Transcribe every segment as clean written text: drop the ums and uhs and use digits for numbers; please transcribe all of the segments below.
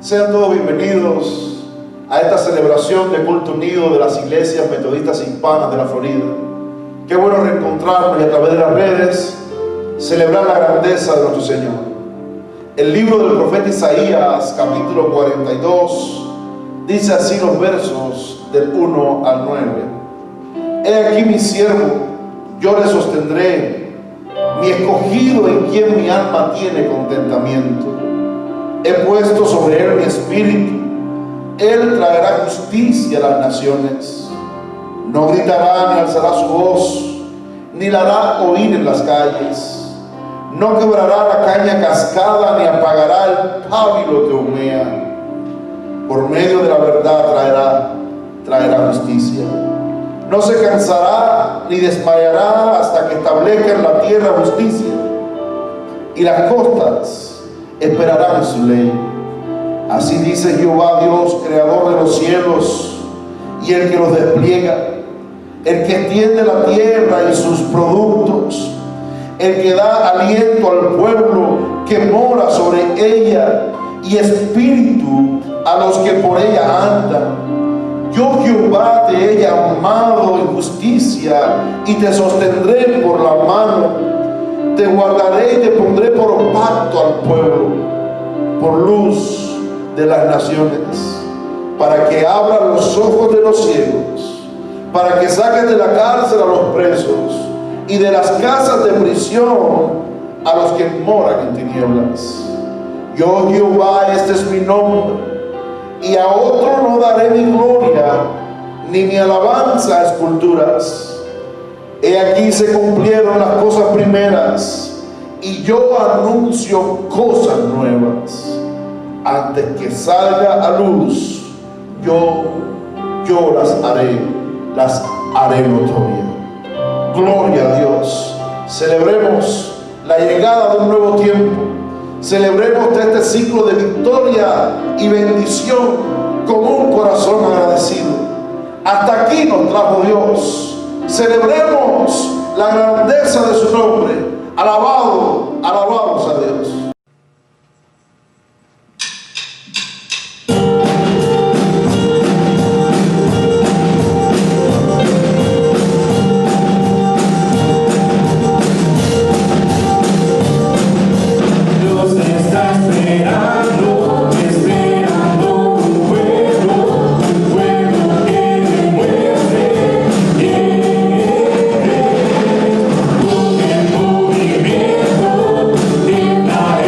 Sean todos bienvenidos a esta celebración de culto unido de las iglesias metodistas hispanas de la Florida. Qué bueno reencontrarnos y a través de las redes celebrar la grandeza de nuestro Señor. El libro del profeta Isaías, capítulo 42, dice así los versos del 1 al 9. He aquí mi siervo, yo le sostendré, mi escogido en quien mi alma tiene contentamiento. He puesto sobre él mi espíritu, él traerá justicia a las naciones. No gritará ni alzará su voz, ni la hará oír en las calles. No quebrará la caña cascada, ni apagará el pábilo que humea. Por medio de la verdad traerá justicia. No se cansará ni desmayará hasta que establezca en la tierra justicia. Y las costas esperarán su ley. Así dice Jehová Dios, creador de los cielos y el que los despliega, el que extiende la tierra y sus productos, el que da aliento al pueblo que mora sobre ella y espíritu a los que por ella andan. Yo Jehová te he llamado en justicia y te sostendré por la mano. Te guardaré y te pondré por pacto al pueblo, por luz de las naciones, para que abra los ojos de los ciegos, para que saques de la cárcel a los presos y de las casas de prisión a los que moran en tinieblas. Yo Jehová, este es mi nombre, y a otro no daré mi gloria, ni mi alabanza a esculturas. He aquí se cumplieron las cosas primeras, y yo anuncio cosas nuevas. Antes que salga a luz, yo las haré notoria. Gloria a Dios. Celebremos la llegada de un nuevo tiempo. Celebremos este ciclo de victoria y bendición con un corazón agradecido. Hasta aquí nos trajo Dios. Celebremos la grandeza de su nombre. Alabamos a Dios. Nah.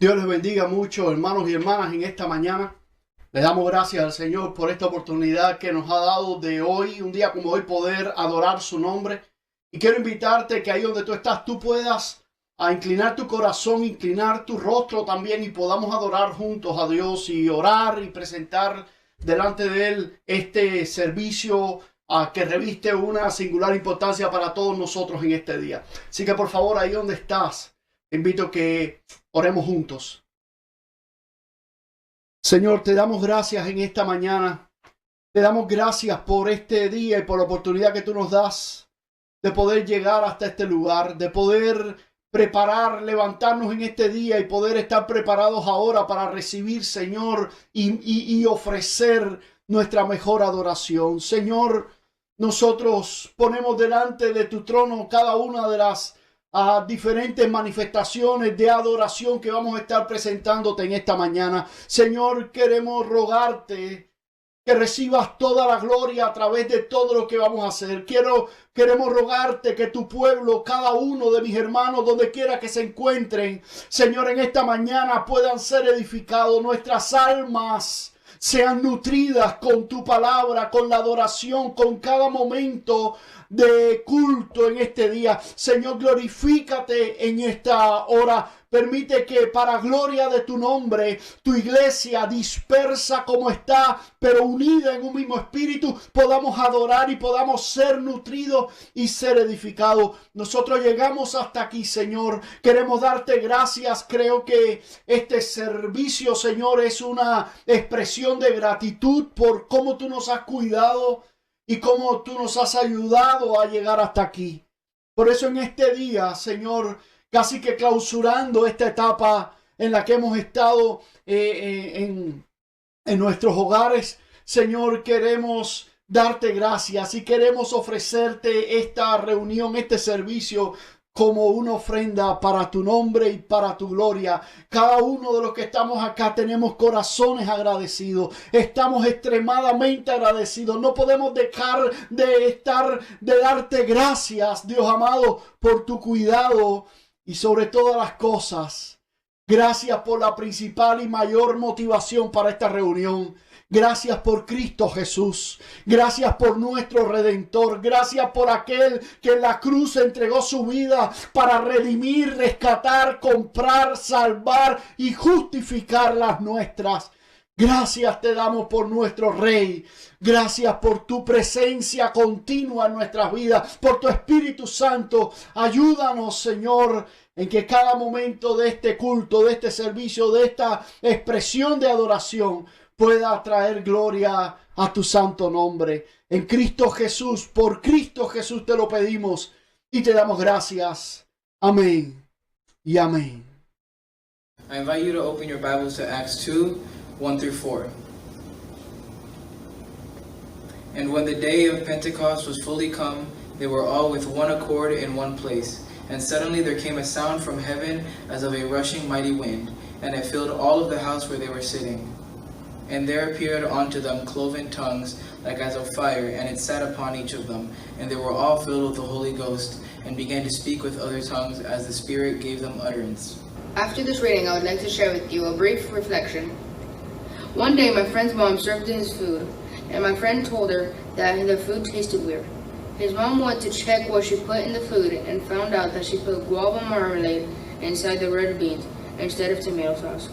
Dios les bendiga mucho, hermanos y hermanas, en esta mañana. Le damos gracias al Señor por esta oportunidad que nos ha dado de hoy, un día como hoy, poder adorar su nombre. Y quiero invitarte que ahí donde tú estás, tú puedas inclinar tu corazón, inclinar tu rostro también y podamos adorar juntos a Dios y orar y presentar delante de Él este servicio que reviste una singular importancia para todos nosotros en este día. Así que por favor, ahí donde estás, te invito a que oremos juntos. Señor, te damos gracias en esta mañana. Te damos gracias por este día y por la oportunidad que tú nos das de poder llegar hasta este lugar, de poder preparar, levantarnos en este día y poder estar preparados ahora para recibir, Señor, y ofrecer nuestra mejor adoración. Señor, nosotros ponemos delante de tu trono cada una de las diferentes manifestaciones de adoración que vamos a estar presentándote en esta mañana. Señor, queremos rogarte que recibas toda la gloria a través de todo lo que vamos a hacer. Queremos rogarte que tu pueblo, cada uno de mis hermanos, donde quiera que se encuentren, Señor, en esta mañana puedan ser edificados, nuestras almas sean nutridas con tu palabra, con la adoración, con cada momento de culto en este día. Señor, glorifícate en esta hora. Permite que para gloria de tu nombre, tu iglesia dispersa como está, pero unida en un mismo espíritu, podamos adorar y podamos ser nutridos y ser edificados. Nosotros llegamos hasta aquí, Señor. Queremos darte gracias. Creo que este servicio, Señor, es una expresión de gratitud por cómo tú nos has cuidado y cómo tú nos has ayudado a llegar hasta aquí. Por eso en este día, Señor, casi que clausurando esta etapa en la que hemos estado en nuestros hogares, Señor, queremos darte gracias y queremos ofrecerte esta reunión, este servicio, como una ofrenda para tu nombre y para tu gloria. Cada uno de los que estamos acá tenemos corazones agradecidos. Estamos extremadamente agradecidos. No podemos dejar de darte gracias, Dios amado, por tu cuidado y sobre todas las cosas. Gracias por la principal y mayor motivación para esta reunión. Gracias por Cristo Jesús. Gracias por nuestro Redentor. Gracias por aquel que en la cruz entregó su vida para redimir, rescatar, comprar, salvar y justificar las nuestras. Gracias te damos por nuestro Rey. Gracias por tu presencia continua en nuestras vidas, por tu Espíritu Santo. Ayúdanos, Señor, en que cada momento de este culto, de este servicio, de esta expresión de adoración pueda traer gloria a tu santo nombre. En Cristo Jesús, por Cristo Jesús te lo pedimos y te damos gracias. Amén y amén. I invite you to open your Bibles to Acts 2, 1-4. And when the day of Pentecost was fully come, they were all with one accord in one place. And suddenly there came a sound from heaven as of a rushing mighty wind, and it filled all of the house where they were sitting. And there appeared unto them cloven tongues like as of fire, and it sat upon each of them. And they were all filled with the Holy Ghost, and began to speak with other tongues as the Spirit gave them utterance. After this reading, I would like to share with you a brief reflection. One day, my friend's mom served his food, and my friend told her that the food tasted weird. His mom went to check what she put in the food and found out that she put guava marmalade inside the red beans instead of tomato sauce.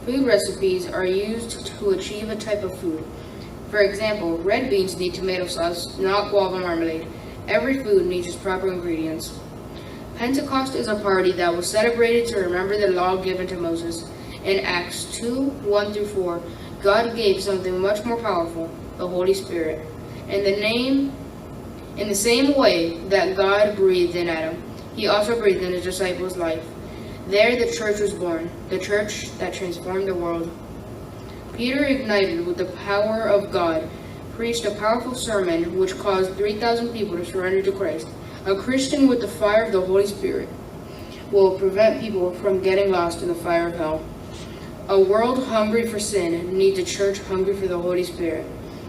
Food recipes are used to achieve a type of food. For example, red beans need tomato sauce, not guava marmalade. Every food needs its proper ingredients. Pentecost is a party that was celebrated to remember the law given to Moses. In Acts 2, 1-4, God gave something much more powerful, the Holy Spirit. In the same way that God breathed in Adam, He also breathed in His disciples' life. There the church was born, the church that transformed the world. Peter, ignited with the power of God, preached a powerful sermon which caused 3,000 people to surrender to Christ. A Christian with the fire of the Holy Spirit will prevent people from getting lost in the fire of hell. A world hungry for sin needs a church hungry for the Holy Spirit.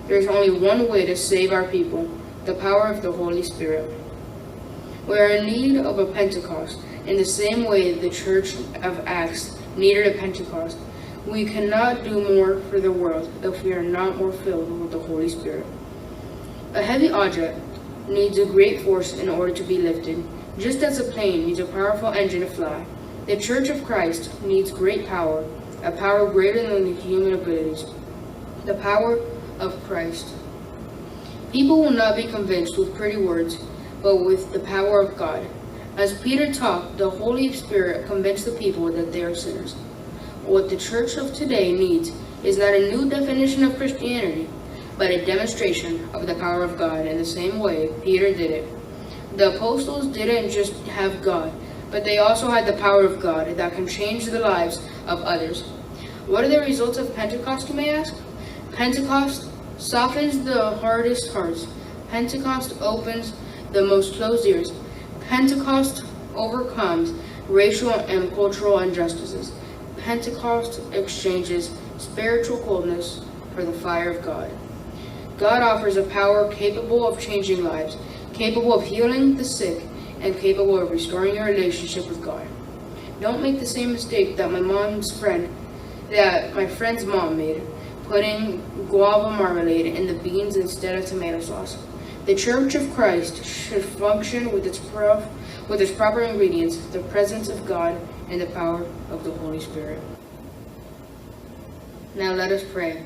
There is only one way to save our people, the power of the Holy Spirit. We are in need of a Pentecost. In the same way the church of Acts needed at Pentecost. We cannot do more for the world if we are not more filled with the Holy Spirit. A heavy object needs a great force in order to be lifted, just as a plane needs a powerful engine to fly. The Church of Christ needs great power, a power greater than the human abilities, the power of Christ. People will not be convinced with pretty words, but with the power of God. As Peter talked, the Holy Spirit convinced the people that they are sinners. What the church of today needs is not a new definition of Christianity, but a demonstration of the power of God in the same way Peter did it. The apostles didn't just have God, but they also had the power of God that can change the lives of others. What are the results of Pentecost, you may ask? Pentecost softens the hardest hearts. Pentecost opens the most closed ears. Pentecost overcomes racial and cultural injustices. Pentecost exchanges spiritual coldness for the fire of God. God offers a power capable of changing lives, capable of healing the sick, and capable of restoring your relationship with God. Don't make the same mistake that my friend's mom made, putting guava marmalade in the beans instead of tomato sauce. The Church of Christ should function with its proper ingredients, the presence of God and the power of the Holy Spirit. Now let us pray.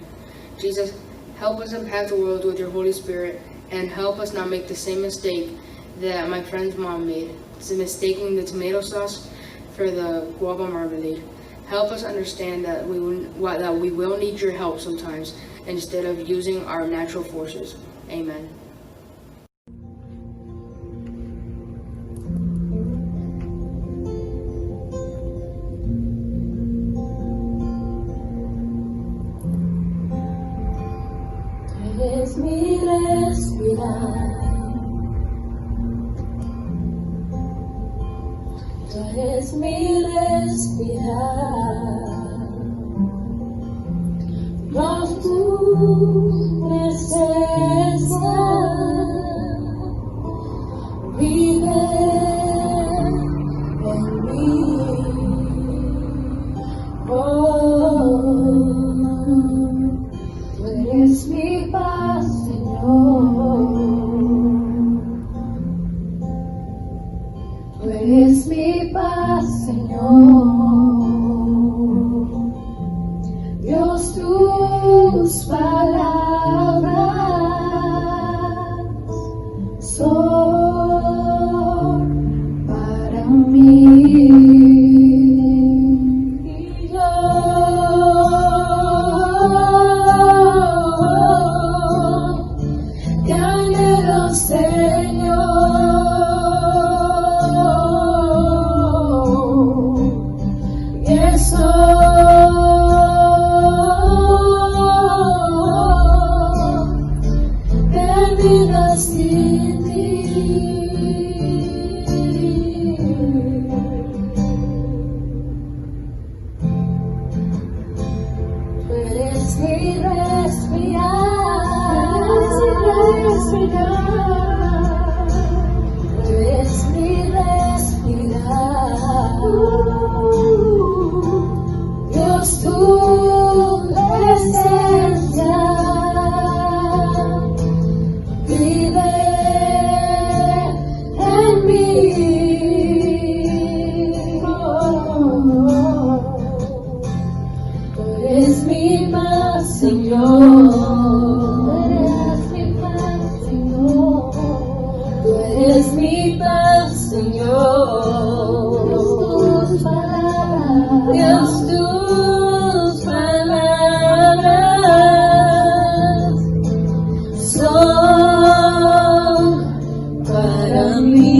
Jesus, help us impact the world with your Holy Spirit, and help us not make the same mistake that my friend's mom made, mistaking the tomato sauce for the guava marmalade. Help us understand that we will need your help sometimes, instead of using our natural forces. Amen. Es mi respirar, tú eres mi respirar, bajo tu presencia vive en mí. Tú eres mi paz, Señor. Tú eres mi paz, Señor. Dios, tus palabras son para mí. Dios, tu presencia vive en mí. Tú eres mi paz, Señor. Tú eres mi paz, Señor. Dios, tus palabras son para mí.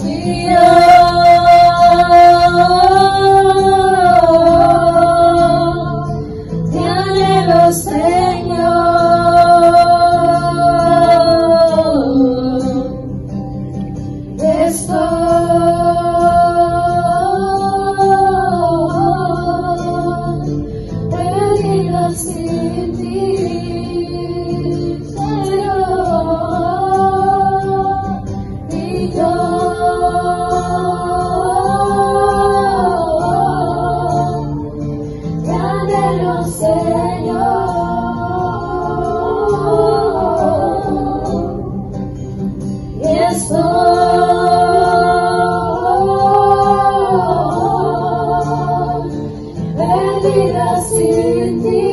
Dios, te anhelo, Señor. Sin ti, Señor, perdida sin ti.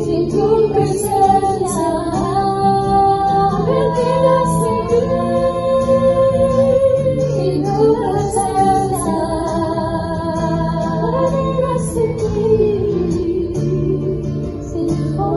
Sin tu presencia, perdida sin ti. Sin tu presencia, perdida sin ti. Sin tu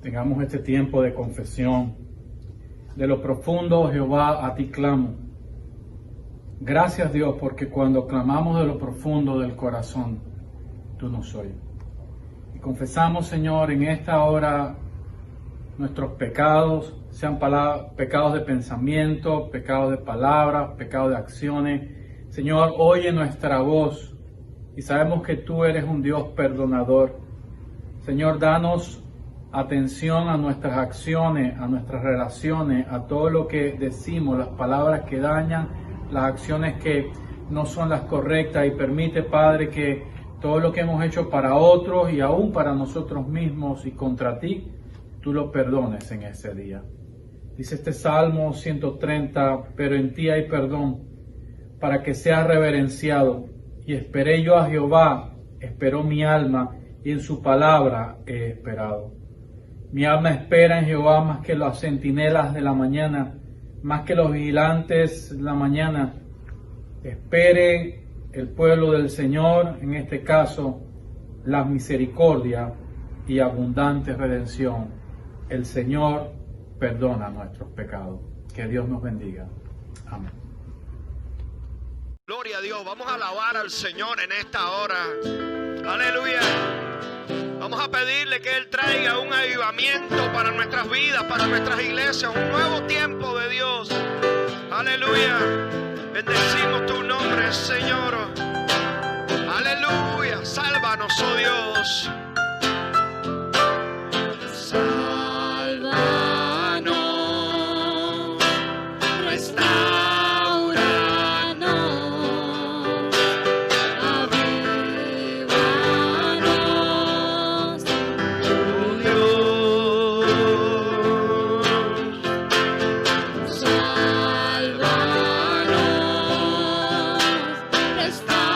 Tengamos este tiempo de confesión. De lo profundo, Jehová, a ti clamo. Gracias, Dios, porque cuando clamamos de lo profundo del corazón, tú nos oyes. Y confesamos, Señor, en esta hora nuestros pecados, sean pecados de pensamiento, pecados de palabras, pecados de acciones. Señor, oye nuestra voz y sabemos que tú eres un Dios perdonador. Señor, danos atención a nuestras acciones, a nuestras relaciones, a todo lo que decimos, las palabras que dañan, las acciones que no son las correctas, y permite, Padre, que todo lo que hemos hecho para otros y aún para nosotros mismos y contra ti, tú lo perdones en ese día. Dice este Salmo 130, pero en ti hay perdón, para que seas reverenciado. Y esperé yo a Jehová, esperó mi alma, y en su palabra he esperado. Mi alma espera en Jehová más que las centinelas de la mañana, más que los vigilantes de la mañana. Espere el pueblo del Señor, en este caso, la misericordia y abundante redención. El Señor perdona nuestros pecados. Que Dios nos bendiga. Amén. Gloria a Dios, vamos a alabar al Señor en esta hora. Aleluya. Vamos a pedirle que Él traiga un avivamiento para nuestras vidas, para nuestras iglesias, un nuevo tiempo de Dios. Aleluya. Bendecimos tu nombre, Señor. Aleluya. Sálvanos, oh Dios. Sálvanos. Restauranos. Avívanos, oh Dios. Sálvanos. Restauranos.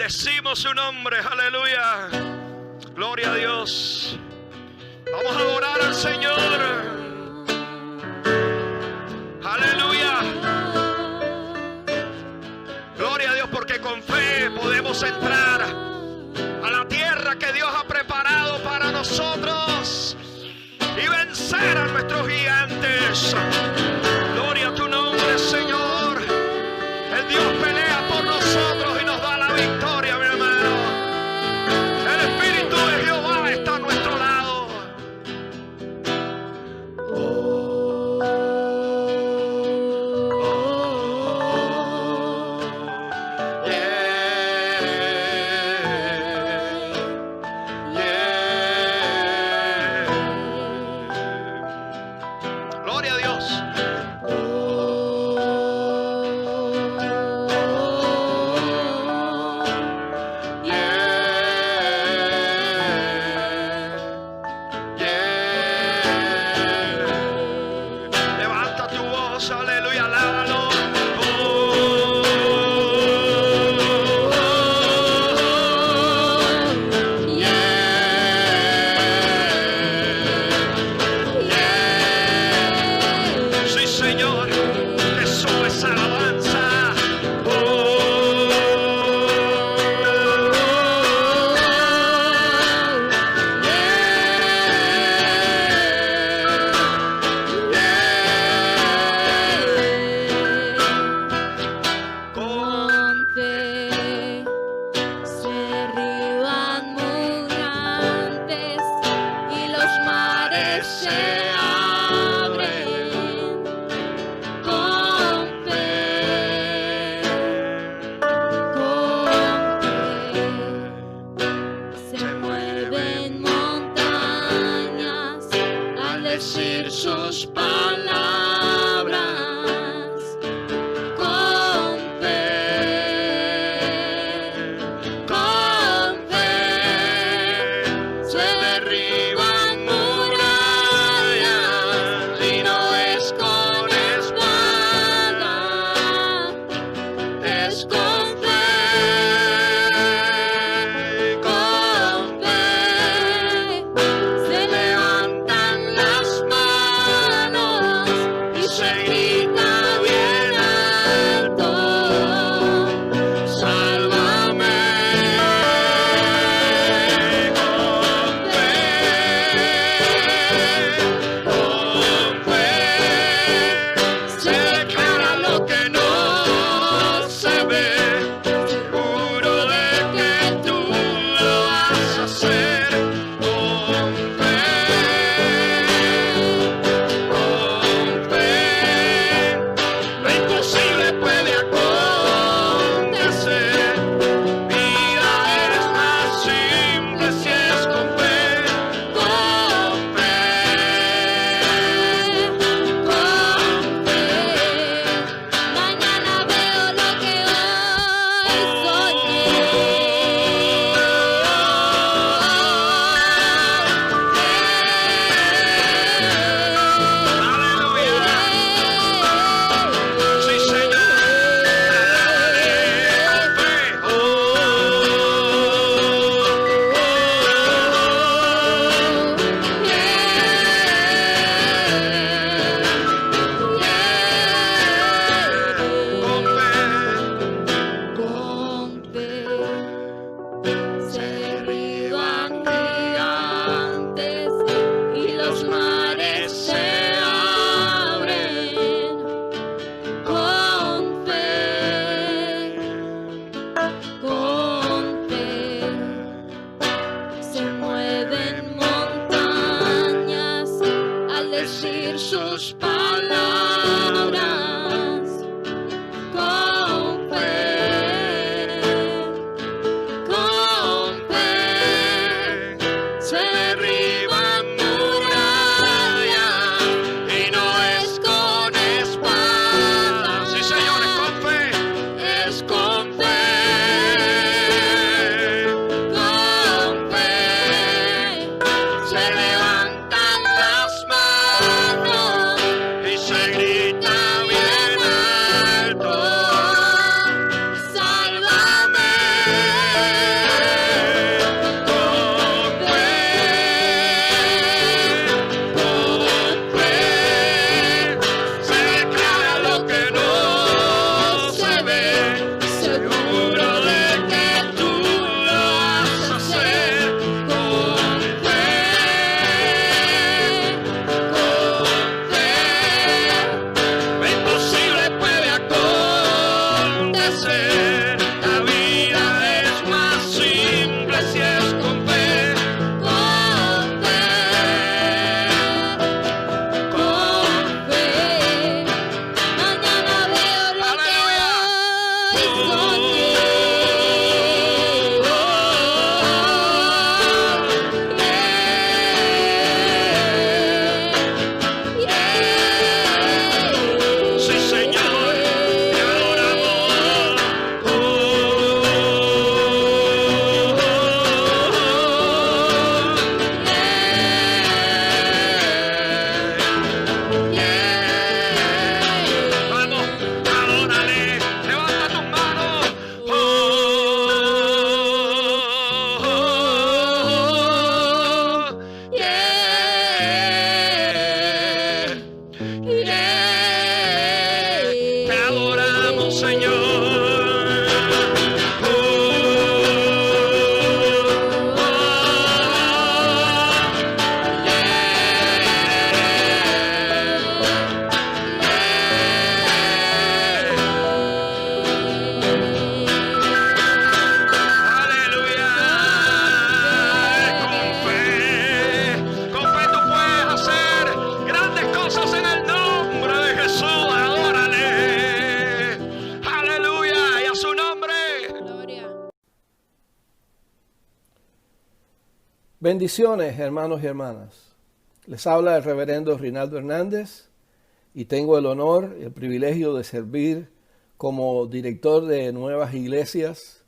Bendecimos su nombre, aleluya. Gloria a Dios. Vamos a adorar al Señor. Aleluya. Gloria a Dios, porque con fe podemos entrar a la tierra que Dios ha preparado para nosotros y vencer a nuestros gigantes. Gloria a tu nombre, Señor. El Dios pelea por nosotros y nos da la victoria, mi hermano. El Espíritu de Jehová está a nuestro lado. Gloria a Dios. Levanta tu voz, aleluya, alábalo. Sí, Señor, eso es alabanza. Con fe se derriban muros y los mares se abren. Con fe se mueven montañas al decir sus palabras. Con fe se derriban murallas y no es con espada, es con fe se levantan las manos y se grita bien alto, sálvame. Con fe se declara lo que no se ve, seguro de que tú lo vas a hacer. Con fe, lo imposible puede acontecer. Vida eres más simple si es con fe. Con fe, mañana veo lo que hoy soñé. Sí, Señor. Con fe. Con fe se derriban gigantes y los mares se abren. Con fe se mueven montañas al decir sus palabras. Con fe se derriban murallas y no es con espada. Sí, señores, con fe. Es con fe se levantan las manos Y se grita Bendiciones, hermanos y hermanas. Les habla el reverendo Rinaldo Hernández y tengo el honor y el privilegio de servir como director de Nuevas Iglesias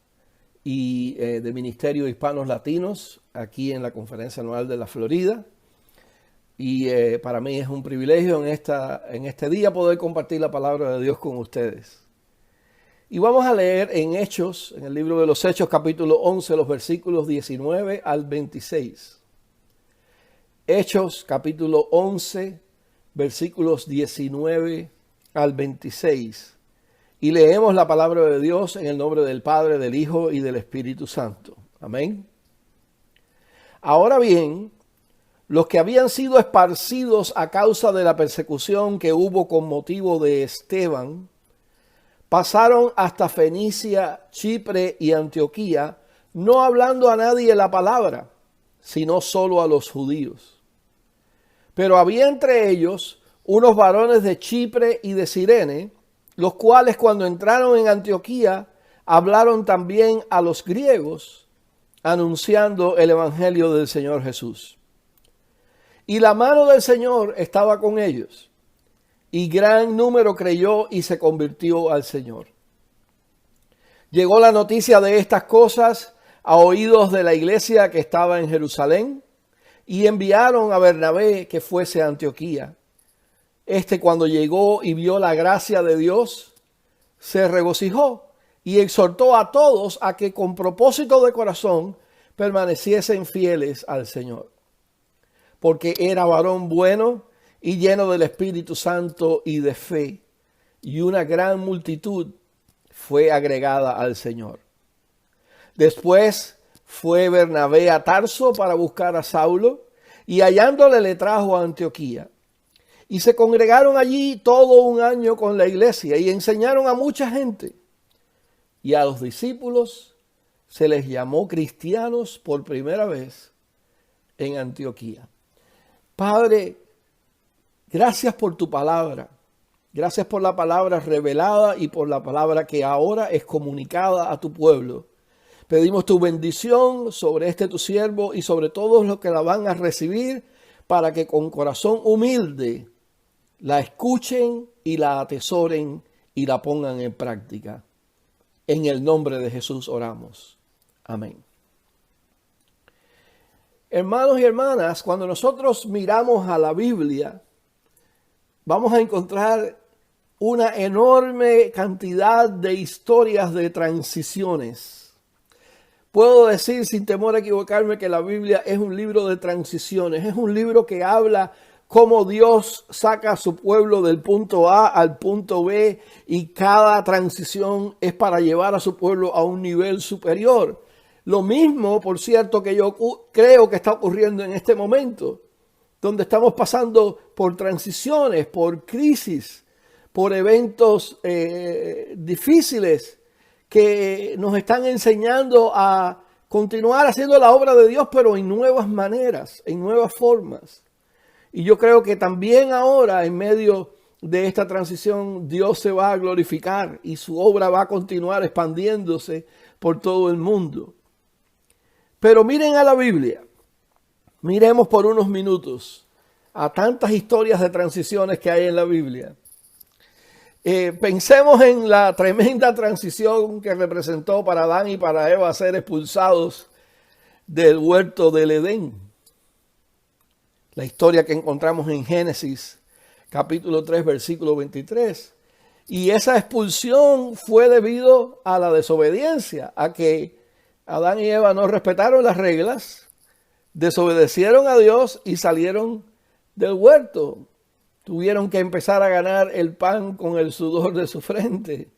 y de Ministerio Hispanos Latinos aquí en la Conferencia Anual de la Florida. Y para mí es un privilegio en este día poder compartir la palabra de Dios con ustedes. Y vamos a leer en Hechos, en el libro de los Hechos, capítulo 11, los versículos 19 al 26. Hechos, capítulo 11, versículos 19 al 26. Y leemos la palabra de Dios en el nombre del Padre, del Hijo y del Espíritu Santo. Amén. Ahora bien, los que habían sido esparcidos a causa de la persecución que hubo con motivo de Esteban, pasaron hasta Fenicia, Chipre y Antioquía, no hablando a nadie la palabra, sino solo a los judíos. Pero había entre ellos unos varones de Chipre y de Cirene, los cuales cuando entraron en Antioquía hablaron también a los griegos, anunciando el evangelio del Señor Jesús. Y la mano del Señor estaba con ellos, y gran número creyó y se convirtió al Señor. Llegó la noticia de estas cosas a oídos de la iglesia que estaba en Jerusalén, y enviaron a Bernabé que fuese a Antioquía. Cuando llegó y vio la gracia de Dios, se regocijó y exhortó a todos a que con propósito de corazón permaneciesen fieles al Señor. Porque era varón bueno y lleno del Espíritu Santo y de fe, y una gran multitud fue agregada al Señor. Después fue Bernabé a Tarso para buscar a Saulo, y hallándole le trajo a Antioquía. Y se congregaron allí todo un año con la iglesia, y enseñaron a mucha gente. Y a los discípulos se les llamó cristianos por primera vez en Antioquía. Padre, gracias por tu palabra. Gracias por la palabra revelada y por la palabra que ahora es comunicada a tu pueblo. Pedimos tu bendición sobre tu siervo y sobre todos los que la van a recibir, para que con corazón humilde la escuchen y la atesoren y la pongan en práctica. En el nombre de Jesús oramos. Amén. Hermanos y hermanas, cuando nosotros miramos a la Biblia, vamos a encontrar una enorme cantidad de historias de transiciones. Puedo decir sin temor a equivocarme que la Biblia es un libro de transiciones. Es un libro que habla cómo Dios saca a su pueblo del punto A al punto B, y cada transición es para llevar a su pueblo a un nivel superior. Lo mismo, por cierto, que yo creo que está ocurriendo en este momento, donde estamos pasando por transiciones, por crisis, por eventos difíciles que nos están enseñando a continuar haciendo la obra de Dios, pero en nuevas maneras, en nuevas formas. Y yo creo que también ahora, en medio de esta transición, Dios se va a glorificar y su obra va a continuar expandiéndose por todo el mundo. Pero miren a la Biblia, miremos por unos minutos a tantas historias de transiciones que hay en la Biblia. Pensemos en la tremenda transición que representó para Adán y para Eva ser expulsados del huerto del Edén. La historia que encontramos en Génesis capítulo 3 versículo 23. Y esa expulsión fue debido a la desobediencia, a que Adán y Eva no respetaron las reglas, desobedecieron a Dios y salieron del huerto. Tuvieron que empezar a ganar el pan con el sudor de su frente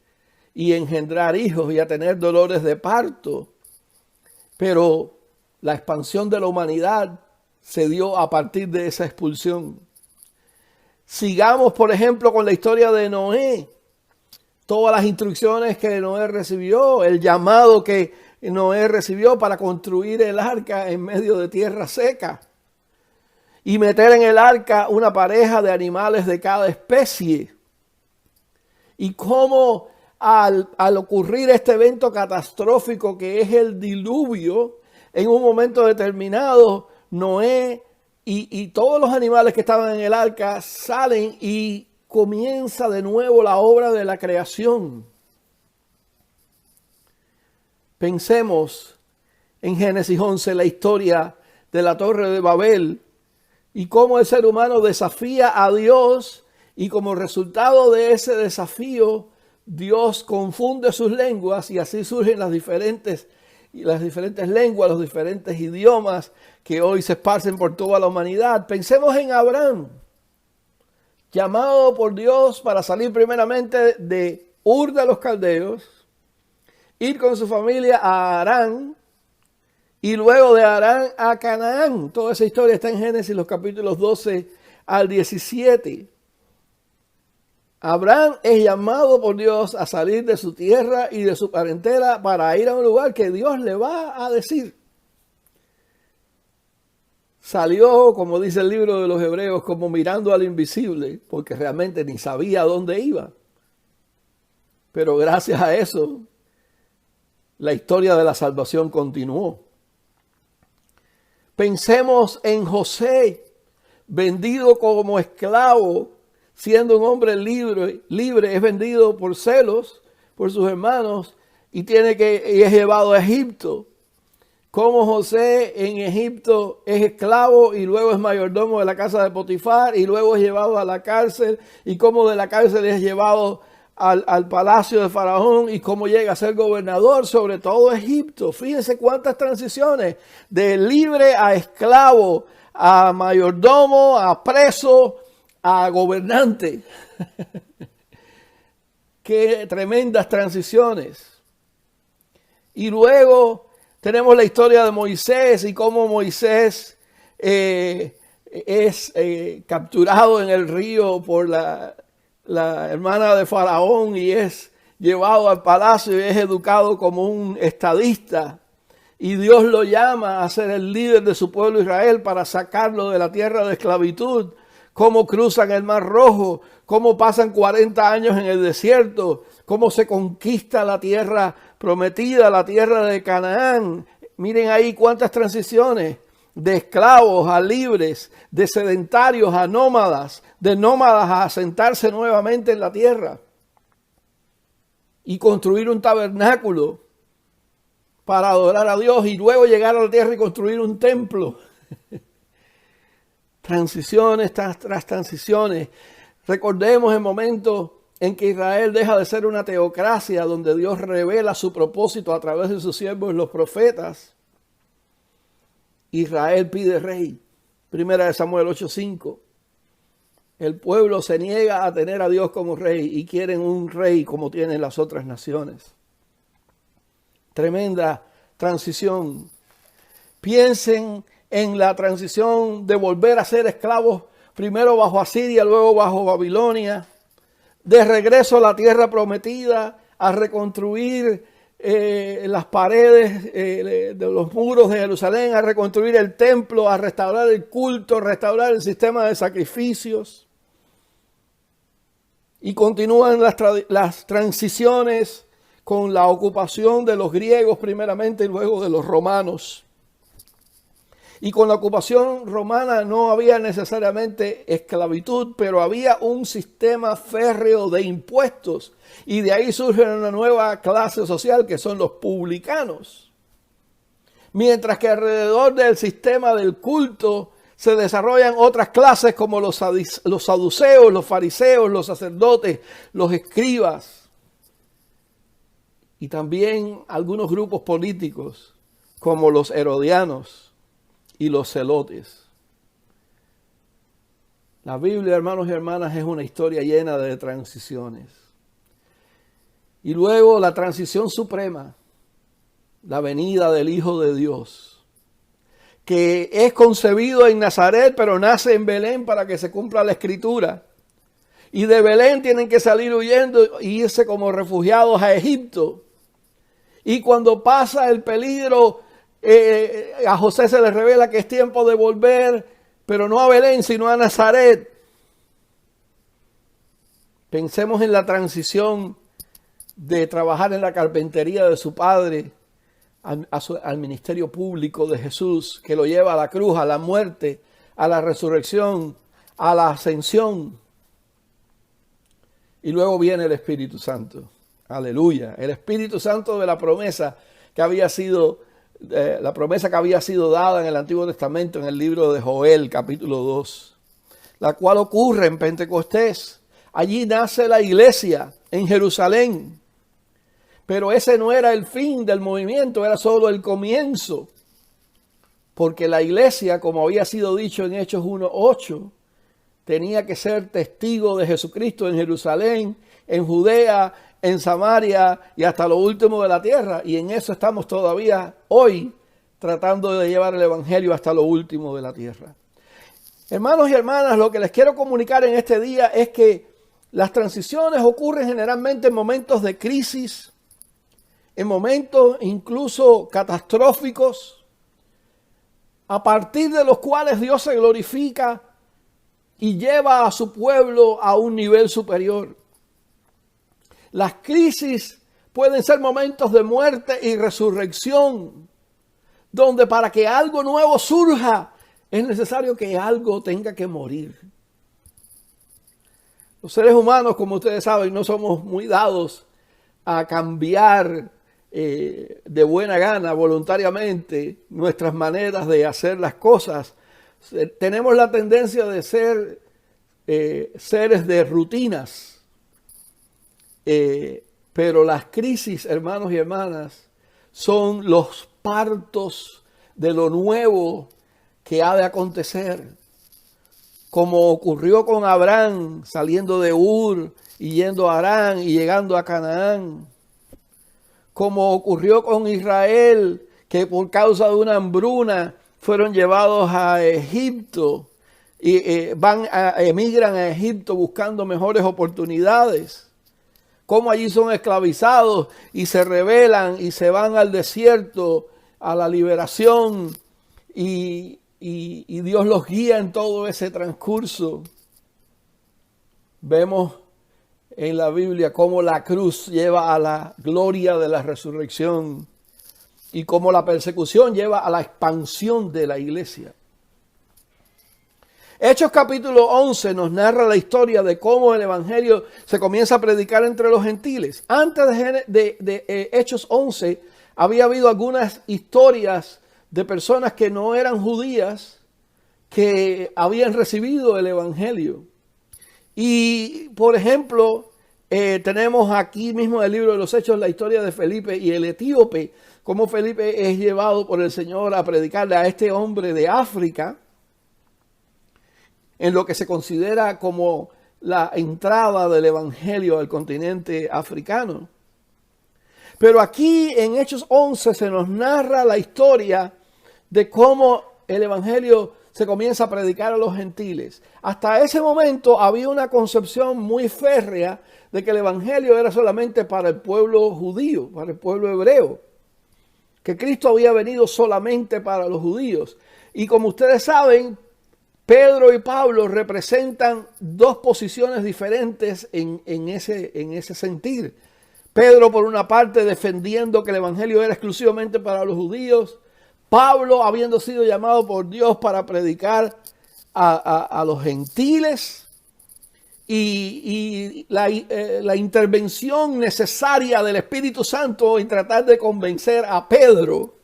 y engendrar hijos y a tener dolores de parto. Pero la expansión de la humanidad se dio a partir de esa expulsión. Sigamos, por ejemplo, con la historia de Noé. Todas las instrucciones que Noé recibió, el llamado que Noé recibió para construir el arca en medio de tierra seca y meter en el arca una pareja de animales de cada especie. Y cómo al ocurrir este evento catastrófico que es el diluvio, en un momento determinado Noé y todos los animales que estaban en el arca salen y comienza de nuevo la obra de la creación. Pensemos en Génesis 11, la historia de la Torre de Babel y cómo el ser humano desafía a Dios y como resultado de ese desafío Dios confunde sus lenguas y así surgen las diferentes lenguas, los diferentes idiomas que hoy se esparcen por toda la humanidad. Pensemos en Abraham, llamado por Dios para salir primeramente de Ur de los Caldeos, ir con su familia a Harán y luego de Harán a Canaán. Toda esa historia está en Génesis, los capítulos 12 al 17. Abraham es llamado por Dios a salir de su tierra y de su parentela para ir a un lugar que Dios le va a decir. Salió, como dice el libro de los Hebreos, como mirando al invisible, porque realmente ni sabía dónde iba. Pero gracias a eso, la historia de la salvación continuó. Pensemos en José, vendido como esclavo, siendo un hombre libre, es vendido por celos por sus hermanos y es llevado a Egipto. Como José en Egipto es esclavo y luego es mayordomo de la casa de Potifar y luego es llevado a la cárcel y como de la cárcel es llevado al palacio de Faraón y cómo llega a ser gobernador sobre todo Egipto. Fíjense cuántas transiciones de libre a esclavo, a mayordomo, a preso, a gobernante. Qué tremendas transiciones. Y luego tenemos la historia de Moisés y cómo Moisés es capturado en el río por la hermana de Faraón y es llevado al palacio y es educado como un estadista. Y Dios lo llama a ser el líder de su pueblo Israel para sacarlo de la tierra de esclavitud. Cómo cruzan el Mar Rojo, cómo pasan 40 años en el desierto, cómo se conquista la tierra prometida, la tierra de Canaán. Miren ahí cuántas transiciones, de esclavos a libres, de sedentarios a nómadas, de nómadas a asentarse nuevamente en la tierra y construir un tabernáculo para adorar a Dios y luego llegar a la tierra y construir un templo. Transiciones tras transiciones. Recordemos el momento en que Israel deja de ser una teocracia donde Dios revela su propósito a través de sus siervos los profetas. Israel pide rey. Primera de Samuel 8:5. El pueblo se niega a tener a Dios como rey y quieren un rey como tienen las otras naciones. Tremenda transición. Piensen en la transición de volver a ser esclavos, primero bajo Asiria, luego bajo Babilonia, de regreso a la tierra prometida, a reconstruir las paredes de los muros de Jerusalén, a reconstruir el templo, a restaurar el culto, restaurar el sistema de sacrificios. Y continúan las transiciones con la ocupación de los griegos primeramente y luego de los romanos. Y con la ocupación romana no había necesariamente esclavitud, pero había un sistema férreo de impuestos. Y de ahí surge una nueva clase social que son los publicanos. Mientras que alrededor del sistema del culto se desarrollan otras clases como los saduceos, los fariseos, los sacerdotes, los escribas. Y también algunos grupos políticos como los herodianos y los celotes. La Biblia, hermanos y hermanas, es una historia llena de transiciones. Y luego la transición suprema, la venida del Hijo de Dios, que es concebido en Nazaret, pero nace en Belén para que se cumpla la Escritura. Y de Belén tienen que salir huyendo e irse como refugiados a Egipto. Y cuando pasa el peligro, a José se le revela que es tiempo de volver, pero no a Belén, sino a Nazaret. Pensemos en la transición de trabajar en la carpintería de su padre al ministerio público de Jesús, que lo lleva a la cruz, a la muerte, a la resurrección, a la ascensión. Y luego viene el Espíritu Santo. Aleluya. El Espíritu Santo de la promesa que había sido dada en el Antiguo Testamento, en el libro de Joel, capítulo 2, la cual ocurre en Pentecostés. Allí nace la iglesia en Jerusalén. Pero ese no era el fin del movimiento, era solo el comienzo. Porque la iglesia, como había sido dicho en Hechos 1:8, tenía que ser testigo de Jesucristo en Jerusalén, en Judea, en Samaria y hasta lo último de la tierra. Y en eso estamos todavía hoy, tratando de llevar el evangelio hasta lo último de la tierra. Hermanos y hermanas, lo que les quiero comunicar en este día es que las transiciones ocurren generalmente en momentos de crisis, en momentos incluso catastróficos, a partir de los cuales Dios se glorifica y lleva a su pueblo a un nivel superior. Las crisis pueden ser momentos de muerte y resurrección, donde para que algo nuevo surja, es necesario que algo tenga que morir. Los seres humanos, como ustedes saben, no somos muy dados a cambiar de buena gana, voluntariamente, nuestras maneras de hacer las cosas. Tenemos la tendencia de ser seres de rutinas. Pero las crisis, hermanos y hermanas, son los partos de lo nuevo que ha de acontecer. Como ocurrió con Abraham saliendo de Ur y yendo a Harán y llegando a Canaán. Como ocurrió con Israel, que por causa de una hambruna fueron llevados a Egipto y emigran a Egipto buscando mejores oportunidades. Como allí son esclavizados y se rebelan y se van al desierto a la liberación y Dios los guía en todo ese transcurso. Vemos en la Biblia cómo la cruz lleva a la gloria de la resurrección y cómo la persecución lleva a la expansión de la iglesia. Hechos capítulo 11 nos narra la historia de cómo el evangelio se comienza a predicar entre los gentiles. Antes de Hechos 11 había habido algunas historias de personas que no eran judías que habían recibido el evangelio. Y por ejemplo, tenemos aquí mismo en el libro de los Hechos la historia de Felipe y el etíope, cómo Felipe es llevado por el Señor a predicarle a este hombre de África, en lo que se considera como la entrada del evangelio al continente africano. Pero aquí en Hechos 11 se nos narra la historia de cómo el evangelio se comienza a predicar a los gentiles. Hasta ese momento había una concepción muy férrea de que el evangelio era solamente para el pueblo judío, para el pueblo hebreo, que Cristo había venido solamente para los judíos. Y como ustedes saben, Pedro y Pablo representan dos posiciones diferentes en ese sentir. Pedro, por una parte, defendiendo que el evangelio era exclusivamente para los judíos. Pablo, habiendo sido llamado por Dios para predicar a los gentiles. Y la intervención necesaria del Espíritu Santo en tratar de convencer a Pedro,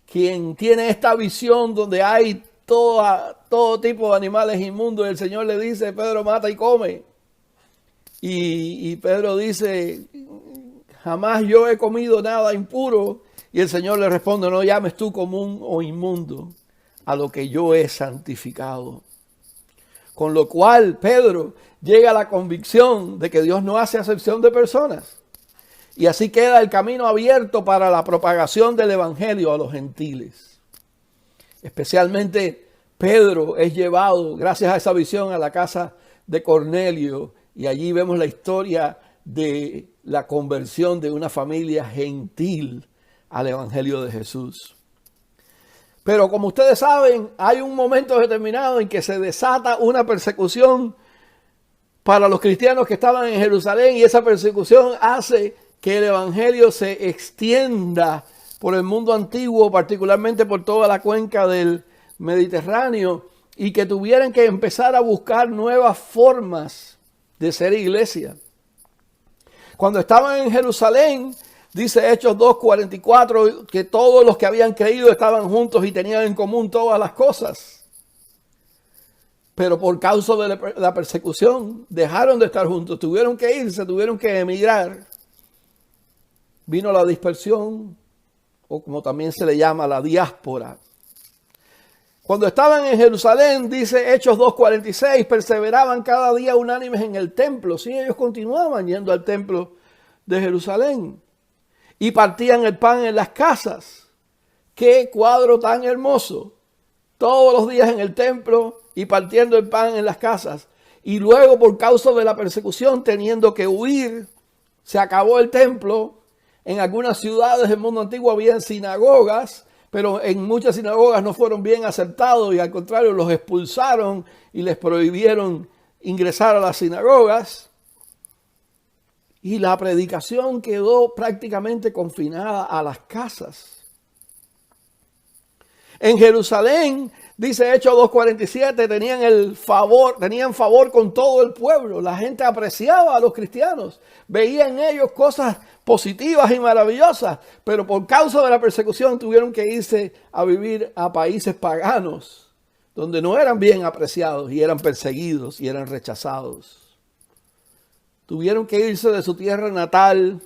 quien tiene esta visión donde hay todo tipo de animales inmundos, y el Señor le dice: Pedro, mata y come. Y Pedro dice: jamás yo he comido nada impuro. Y el Señor le responde: no llames tú común o inmundo a lo que yo he santificado. Con lo cual Pedro llega a la convicción de que Dios no hace acepción de personas. Y así queda el camino abierto para la propagación del evangelio a los gentiles. Especialmente Pedro es llevado, gracias a esa visión, a la casa de Cornelio. Y allí vemos la historia de la conversión de una familia gentil al evangelio de Jesús. Pero como ustedes saben, hay un momento determinado en que se desata una persecución para los cristianos que estaban en Jerusalén, y esa persecución hace que el evangelio se extienda por el mundo antiguo, particularmente por toda la cuenca del Mediterráneo, y que tuvieran que empezar a buscar nuevas formas de ser iglesia. Cuando estaban en Jerusalén, dice Hechos 2:44, que todos los que habían creído estaban juntos y tenían en común todas las cosas. Pero por causa de la persecución, dejaron de estar juntos, tuvieron que irse, tuvieron que emigrar. Vino la dispersión, o como también se le llama, la diáspora. Cuando estaban en Jerusalén, dice Hechos 2:46, perseveraban cada día unánimes en el templo. Sí, ellos continuaban yendo al templo de Jerusalén. Y partían el pan en las casas. ¡Qué cuadro tan hermoso! Todos los días en el templo y partiendo el pan en las casas. Y luego, por causa de la persecución, teniendo que huir, se acabó el templo. En algunas ciudades del mundo antiguo había sinagogas, pero en muchas sinagogas no fueron bien aceptados y al contrario los expulsaron y les prohibieron ingresar a las sinagogas. Y la predicación quedó prácticamente confinada a las casas. En Jerusalén, dice Hechos 2:47, tenían favor con todo el pueblo. La gente apreciaba a los cristianos, veía en ellos cosas positivas y maravillosas, pero por causa de la persecución tuvieron que irse a vivir a países paganos, donde no eran bien apreciados y eran perseguidos y eran rechazados. Tuvieron que irse de su tierra natal,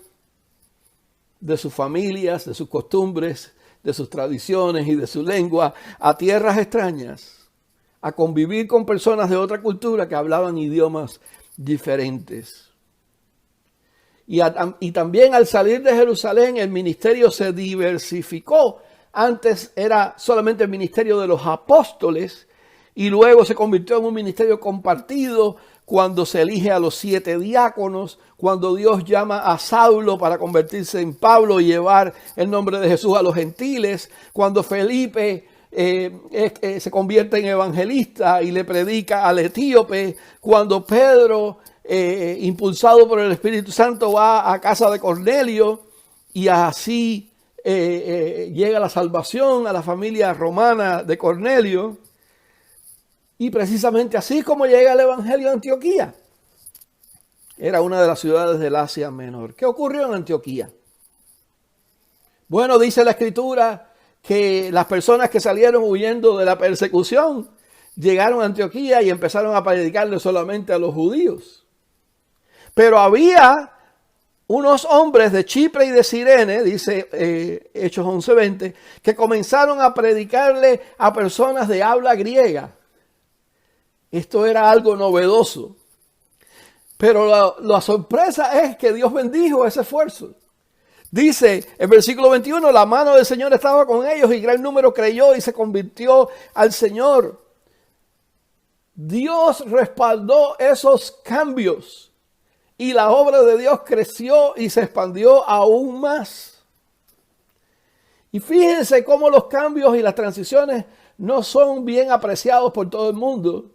de sus familias, de sus costumbres, de sus tradiciones y de su lengua, a tierras extrañas, a convivir con personas de otra cultura que hablaban idiomas diferentes. Y también al salir de Jerusalén el ministerio se diversificó. Antes era solamente el ministerio de los apóstoles y luego se convirtió en un ministerio compartido cuando se elige a los 7 diáconos, cuando Dios llama a Saulo para convertirse en Pablo y llevar el nombre de Jesús a los gentiles, cuando Felipe se convierte en evangelista y le predica al etíope, cuando Pedro, impulsado por el Espíritu Santo, va a casa de Cornelio y así llega la salvación a la familia romana de Cornelio. Y precisamente así como llega el Evangelio a Antioquía. Era una de las ciudades del Asia Menor. ¿Qué ocurrió en Antioquía? Bueno, dice la Escritura que las personas que salieron huyendo de la persecución llegaron a Antioquía y empezaron a predicarle solamente a los judíos. Pero había unos hombres de Chipre y de Cirene, dice Hechos 11:20, que comenzaron a predicarle a personas de habla griega. Esto era algo novedoso. Pero la sorpresa es que Dios bendijo ese esfuerzo. Dice el versículo 21, la mano del Señor estaba con ellos y gran número creyó y se convirtió al Señor. Dios respaldó esos cambios y la obra de Dios creció y se expandió aún más. Y fíjense cómo los cambios y las transiciones no son bien apreciados por todo el mundo.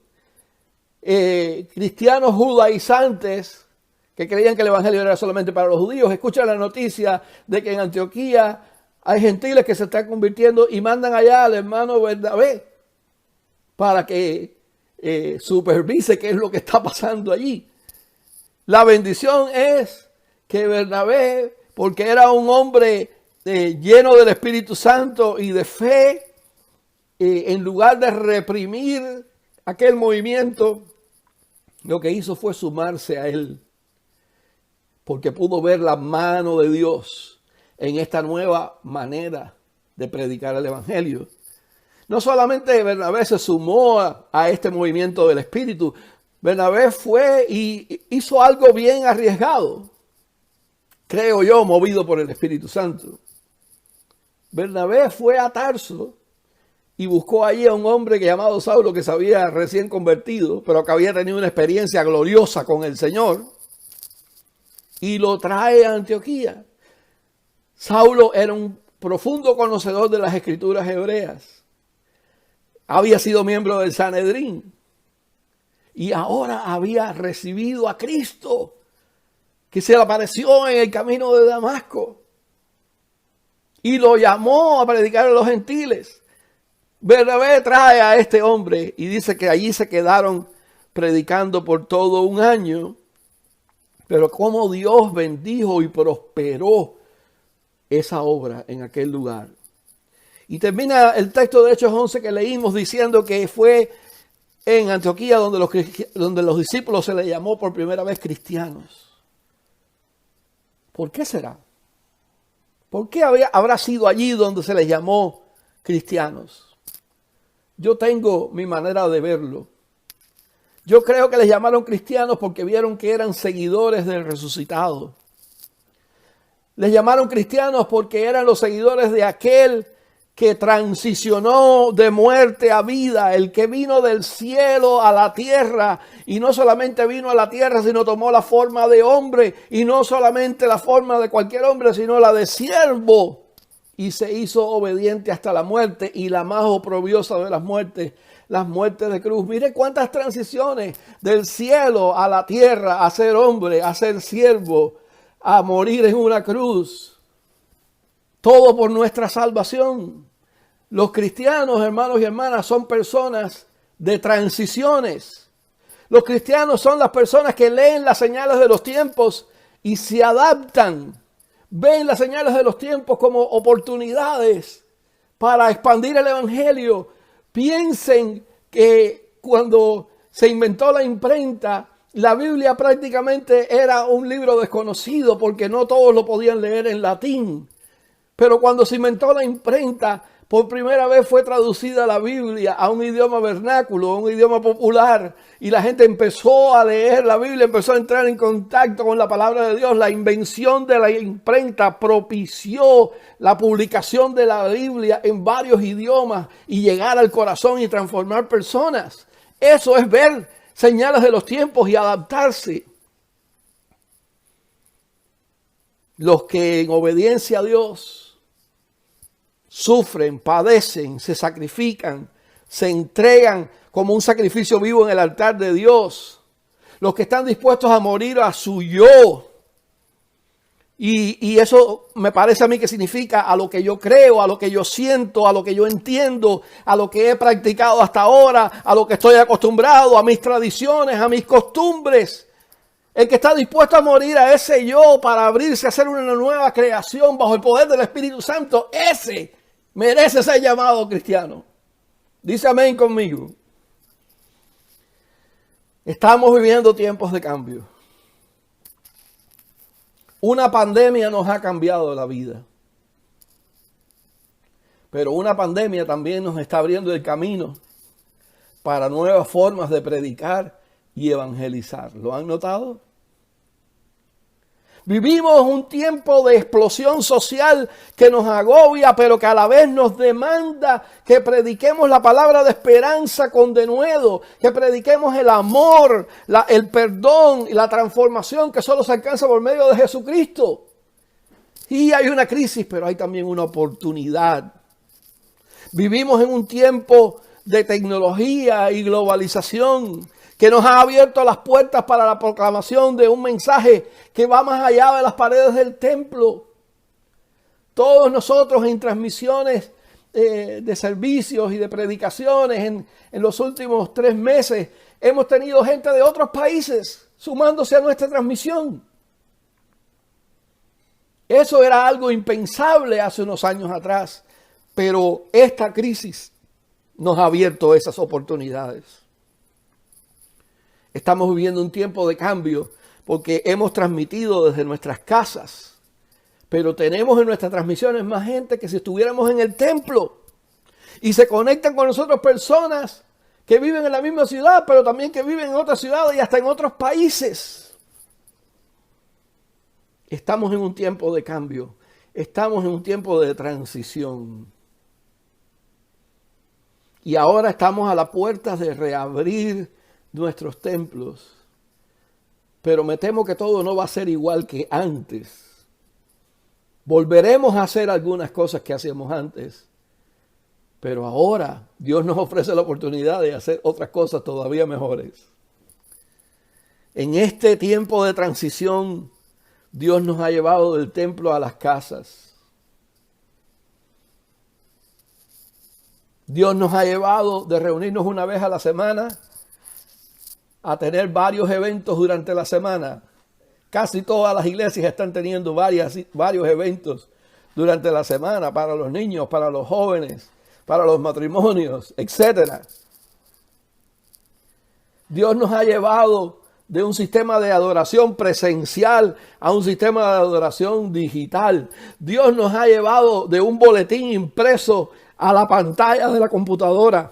Cristianos judaizantes que creían que el evangelio era solamente para los judíos, escuchan la noticia de que en Antioquía hay gentiles que se están convirtiendo y mandan allá al hermano Bernabé para que supervise qué es lo que está pasando allí. La bendición es que Bernabé, porque era un hombre lleno del Espíritu Santo y de fe, en lugar de reprimir aquel movimiento, lo que hizo fue sumarse a él, porque pudo ver la mano de Dios en esta nueva manera de predicar el evangelio. No solamente Bernabé se sumó a este movimiento del Espíritu, Bernabé fue y hizo algo bien arriesgado, creo yo, movido por el Espíritu Santo. Bernabé fue a Tarso y buscó allí a un hombre llamado Saulo que se había recién convertido, pero que había tenido una experiencia gloriosa con el Señor, y lo trae a Antioquía. Saulo era un profundo conocedor de las escrituras hebreas. Había sido miembro del Sanedrín y ahora había recibido a Cristo, que se le apareció en el camino de Damasco. y lo llamó a predicar a los gentiles. Bernabé trae a este hombre y dice que allí se quedaron predicando por todo un año. Pero cómo Dios bendijo y prosperó esa obra en aquel lugar. Y termina el texto de Hechos 11 que leímos diciendo que fue en Antioquía donde los discípulos se les llamó por primera vez cristianos. ¿Por qué será? ¿Por qué habrá sido allí donde se les llamó cristianos? Yo tengo mi manera de verlo. Yo creo que les llamaron cristianos porque vieron que eran seguidores del resucitado. Les llamaron cristianos porque eran los seguidores de aquel que transicionó de muerte a vida, el que vino del cielo a la tierra, y no solamente vino a la tierra, sino tomó la forma de hombre, y no solamente la forma de cualquier hombre, sino la de siervo, y se hizo obediente hasta la muerte, y la más oprobiosa de las muertes de cruz. Mire cuántas transiciones del cielo a la tierra, a ser hombre, a ser siervo, a morir en una cruz. Todo por nuestra salvación. Los cristianos, hermanos y hermanas, son personas de transiciones. Los cristianos son las personas que leen las señales de los tiempos y se adaptan. Ven las señales de los tiempos como oportunidades para expandir el evangelio. Piensen que cuando se inventó la imprenta, la Biblia prácticamente era un libro desconocido porque no todos lo podían leer en latín. Pero cuando se inventó la imprenta, por primera vez fue traducida la Biblia a un idioma vernáculo, a un idioma popular, y la gente empezó a leer la Biblia, empezó a entrar en contacto con la palabra de Dios. La invención de la imprenta propició la publicación de la Biblia en varios idiomas y llegar al corazón y transformar personas. Eso es ver señales de los tiempos y adaptarse. Los que en obediencia a Dios sufren, padecen, se sacrifican, se entregan como un sacrificio vivo en el altar de Dios. Los que están dispuestos a morir a su yo. Y eso me parece a mí que significa a lo que yo creo, a lo que yo siento, a lo que yo entiendo, a lo que he practicado hasta ahora, a lo que estoy acostumbrado, a mis tradiciones, a mis costumbres. El que está dispuesto a morir a ese yo para abrirse a hacer una nueva creación bajo el poder del Espíritu Santo, ese merece ser llamado cristiano. Dice amén conmigo. Estamos viviendo tiempos de cambio. Una pandemia nos ha cambiado la vida. Pero una pandemia también nos está abriendo el camino para nuevas formas de predicar y evangelizar. ¿Lo han notado? Vivimos un tiempo de explosión social que nos agobia, pero que a la vez nos demanda que prediquemos la palabra de esperanza con denuedo, que prediquemos el amor, el perdón y la transformación que solo se alcanza por medio de Jesucristo. Y hay una crisis, pero hay también una oportunidad. Vivimos en un tiempo de tecnología y globalización que nos ha abierto las puertas para la proclamación de un mensaje que va más allá de las paredes del templo. Todos nosotros en transmisiones de servicios y de predicaciones en los últimos 3 meses hemos tenido gente de otros países sumándose a nuestra transmisión. Eso era algo impensable hace unos años atrás, pero esta crisis nos ha abierto esas oportunidades. Estamos viviendo un tiempo de cambio porque hemos transmitido desde nuestras casas, pero tenemos en nuestras transmisiones más gente que si estuviéramos en el templo, y se conectan con nosotros personas que viven en la misma ciudad, pero también que viven en otras ciudades y hasta en otros países. Estamos en un tiempo de cambio, estamos en un tiempo de transición. Y ahora estamos a la puerta de reabrir nuestros templos, pero me temo que todo no va a ser igual que antes. Volveremos a hacer algunas cosas que hacíamos antes, pero ahora Dios nos ofrece la oportunidad de hacer otras cosas todavía mejores. En este tiempo de transición, Dios nos ha llevado del templo a las casas. Dios nos ha llevado de reunirnos una vez a la semana a tener varios eventos durante la semana. Casi todas las iglesias están teniendo varios eventos durante la semana para los niños, para los jóvenes, para los matrimonios, etc. Dios nos ha llevado de un sistema de adoración presencial a un sistema de adoración digital. Dios nos ha llevado de un boletín impreso a la pantalla de la computadora.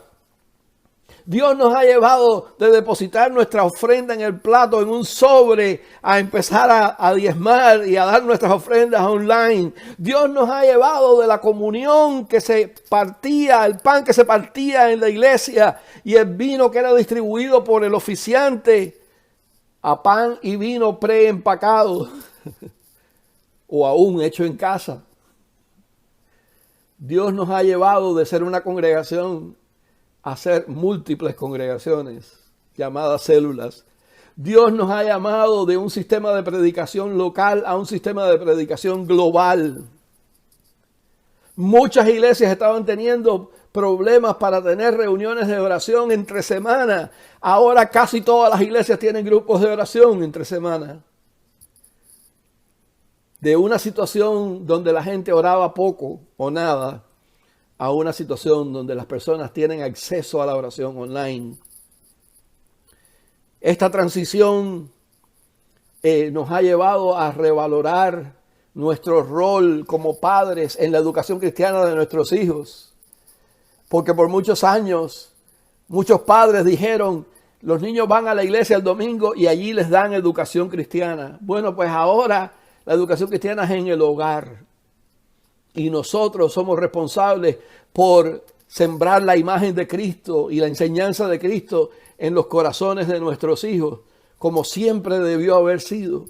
Dios nos ha llevado de depositar nuestra ofrenda en el plato, en un sobre, a empezar a diezmar y a dar nuestras ofrendas online. Dios nos ha llevado de la comunión que se partía, el pan que se partía en la iglesia y el vino que era distribuido por el oficiante, a pan y vino preempacado o aún hecho en casa. Dios nos ha llevado de ser una congregación a ser múltiples congregaciones llamadas células. Dios nos ha llamado de un sistema de predicación local a un sistema de predicación global. Muchas iglesias estaban teniendo problemas para tener reuniones de oración entre semana. Ahora casi todas las iglesias tienen grupos de oración entre semana. De una situación donde la gente oraba poco o nada, a una situación donde las personas tienen acceso a la oración online. Esta transición nos ha llevado a revalorar nuestro rol como padres en la educación cristiana de nuestros hijos. Porque por muchos años, muchos padres dijeron, los niños van a la iglesia el domingo y allí les dan educación cristiana. Bueno, pues ahora la educación cristiana es en el hogar. Y nosotros somos responsables por sembrar la imagen de Cristo y la enseñanza de Cristo en los corazones de nuestros hijos, como siempre debió haber sido.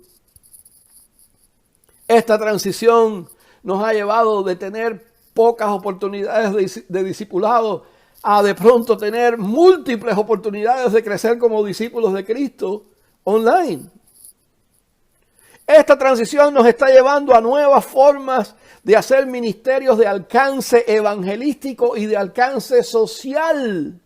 Esta transición nos ha llevado de tener pocas oportunidades de discipulado a de pronto tener múltiples oportunidades de crecer como discípulos de Cristo online. Esta transición nos está llevando a nuevas formas de hacer ministerios de alcance evangelístico y de alcance social.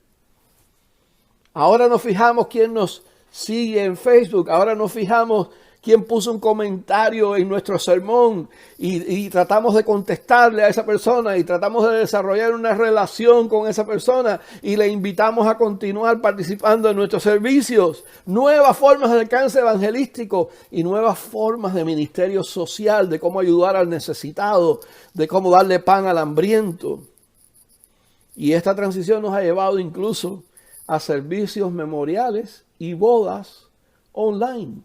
Ahora nos fijamos quién nos sigue en Facebook, ahora nos fijamos quién puso un comentario en nuestro sermón y tratamos de contestarle a esa persona y tratamos de desarrollar una relación con esa persona y le invitamos a continuar participando en nuestros servicios. Nuevas formas de alcance evangelístico y nuevas formas de ministerio social, de cómo ayudar al necesitado, de cómo darle pan al hambriento. Y esta transición nos ha llevado incluso a servicios memoriales y bodas online.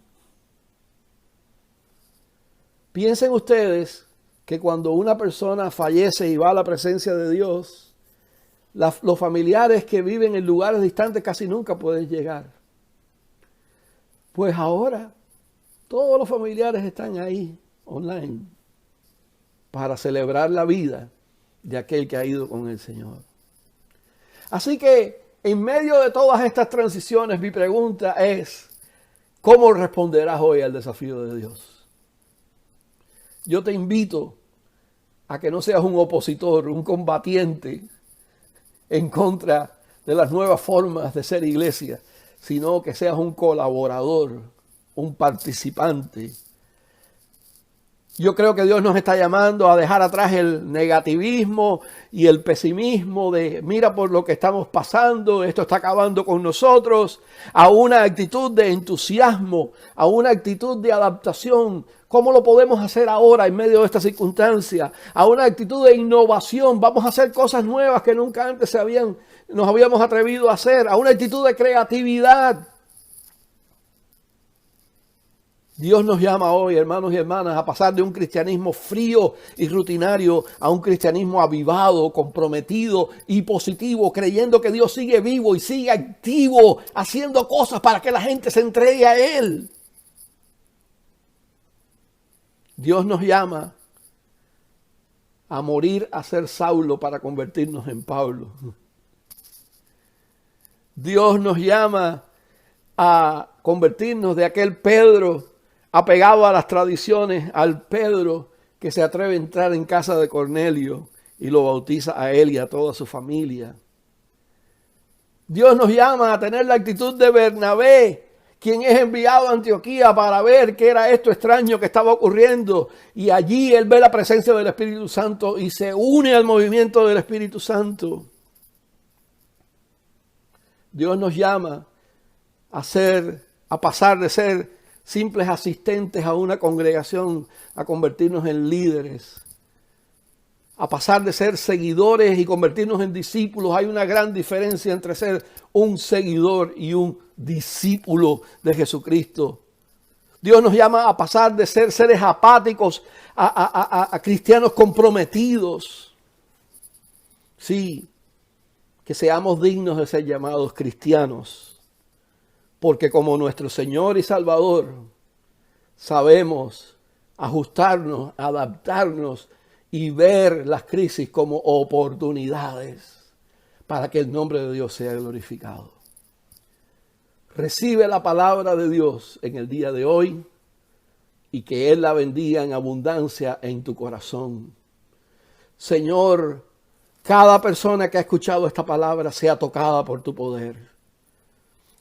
Piensen ustedes que cuando una persona fallece y va a la presencia de Dios, los familiares que viven en lugares distantes casi nunca pueden llegar. Pues ahora todos los familiares están ahí online para celebrar la vida de aquel que ha ido con el Señor. Así que en medio de todas estas transiciones, mi pregunta es, ¿cómo responderás hoy al desafío de Dios? Yo te invito a que no seas un opositor, un combatiente en contra de las nuevas formas de ser iglesia, sino que seas un colaborador, un participante. Yo creo que Dios nos está llamando a dejar atrás el negativismo y el pesimismo de mira por lo que estamos pasando, esto está acabando con nosotros, a una actitud de entusiasmo, a una actitud de adaptación. ¿Cómo lo podemos hacer ahora en medio de esta circunstancia? A una actitud de innovación. Vamos a hacer cosas nuevas que nunca antes nos habíamos atrevido a hacer. A una actitud de creatividad. Dios nos llama hoy, hermanos y hermanas, a pasar de un cristianismo frío y rutinario a un cristianismo avivado, comprometido y positivo, creyendo que Dios sigue vivo y sigue activo, haciendo cosas para que la gente se entregue a Él. Dios nos llama a morir a ser Saulo para convertirnos en Pablo. Dios nos llama a convertirnos de aquel Pedro apegado a las tradiciones, al Pedro que se atreve a entrar en casa de Cornelio y lo bautiza a él y a toda su familia. Dios nos llama a tener la actitud de Bernabé, quien es enviado a Antioquía para ver qué era esto extraño que estaba ocurriendo. Y allí él ve la presencia del Espíritu Santo y se une al movimiento del Espíritu Santo. Dios nos llama a pasar de ser simples asistentes a una congregación, a convertirnos en líderes, a pasar de ser seguidores y convertirnos en discípulos. Hay una gran diferencia entre ser un seguidor y un discípulo de Jesucristo. Dios nos llama a pasar de ser seres apáticos a cristianos comprometidos. Sí, que seamos dignos de ser llamados cristianos, porque como nuestro Señor y Salvador sabemos ajustarnos, adaptarnos y ver las crisis como oportunidades para que el nombre de Dios sea glorificado. Recibe la palabra de Dios en el día de hoy y que Él la bendiga en abundancia en tu corazón. Señor, cada persona que ha escuchado esta palabra sea tocada por tu poder.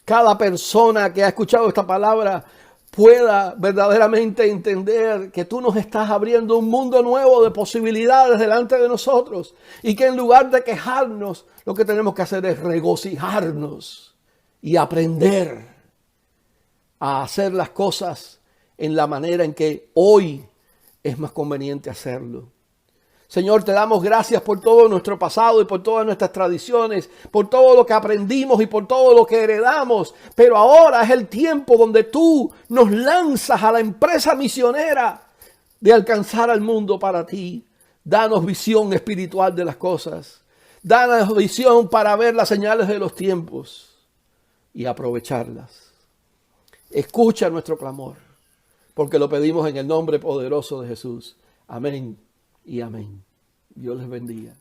Cada persona que ha escuchado esta palabra pueda verdaderamente entender que tú nos estás abriendo un mundo nuevo de posibilidades delante de nosotros y que en lugar de quejarnos, lo que tenemos que hacer es regocijarnos y aprender a hacer las cosas en la manera en que hoy es más conveniente hacerlo. Señor, te damos gracias por todo nuestro pasado y por todas nuestras tradiciones, por todo lo que aprendimos y por todo lo que heredamos. Pero ahora es el tiempo donde tú nos lanzas a la empresa misionera de alcanzar al mundo para ti. Danos visión espiritual de las cosas. Danos visión para ver las señales de los tiempos y aprovecharlas. Escucha nuestro clamor, porque lo pedimos en el nombre poderoso de Jesús. Amén y amén. Dios les bendiga.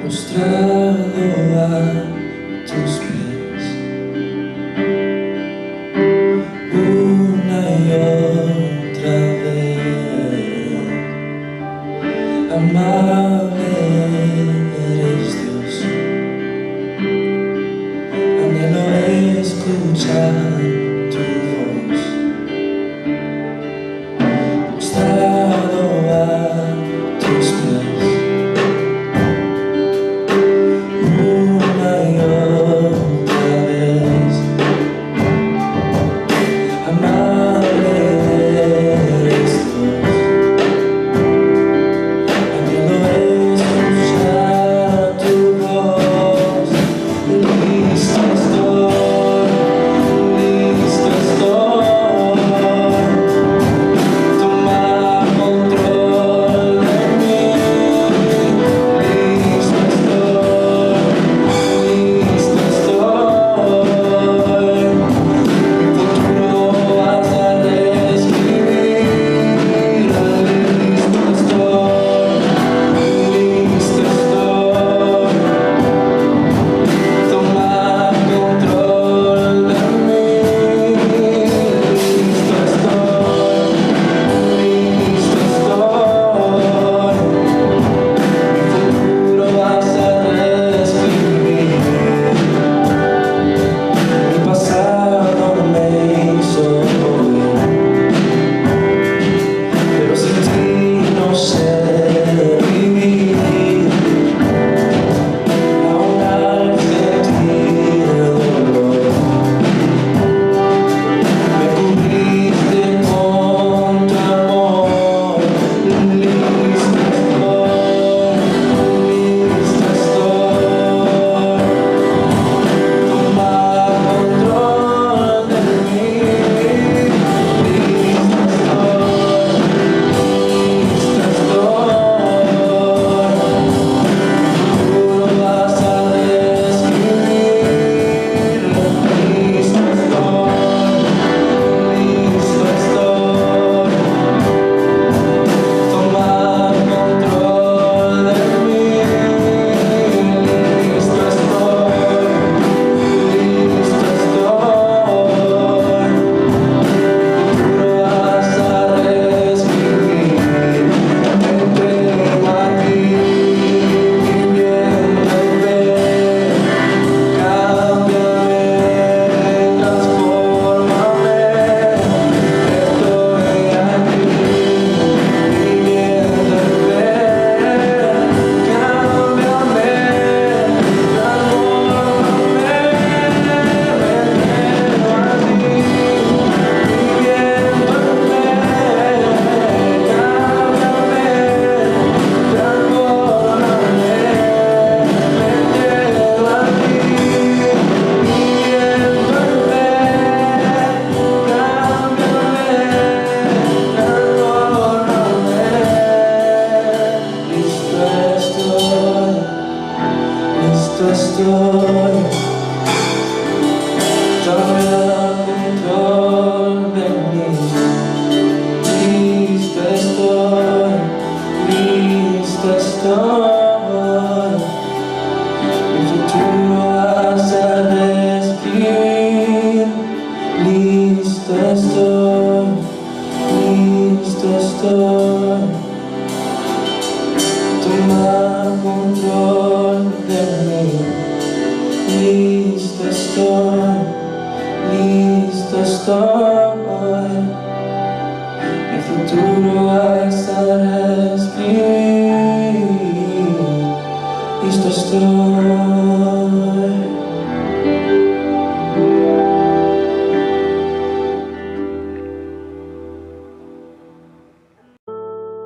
Postrado a tus pies, una y otra vez. Amable eres Dios, anhelo escuchar tu voz. Postrado a tus pies, amable eres Dios, anhelo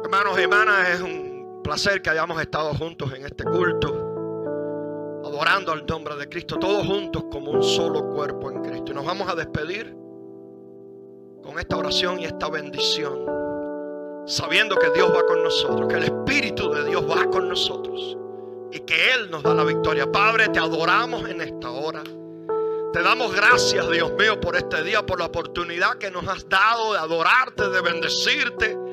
Hermanos y hermanas, es un placer que hayamos estado juntos en este culto, adorando al nombre de Cristo, todos juntos como un solo cuerpo en Cristo. Y nos vamos a despedir con esta oración y esta bendición, sabiendo que Dios va con nosotros, que el Espíritu de Dios va con nosotros y que Él nos da la victoria. Padre, te adoramos en esta hora. Te damos gracias, Dios mío, por este día, por la oportunidad que nos has dado de adorarte, de bendecirte.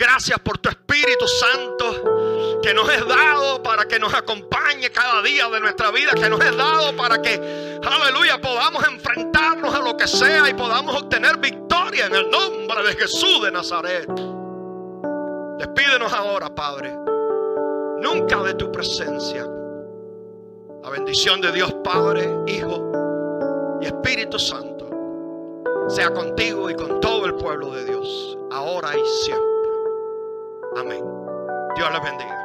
Gracias por tu Espíritu Santo que nos has dado para que nos acompañe cada día de nuestra vida, que nos has dado para que, aleluya, podamos enfrentarnos a lo que sea y podamos obtener victoria en el nombre de Jesús de Nazaret. Despídenos ahora, Padre, nunca de tu presencia. La bendición de Dios Padre, Hijo y Espíritu Santo sea contigo y con todo el pueblo de Dios, ahora y siempre. Amén. Dios les bendiga.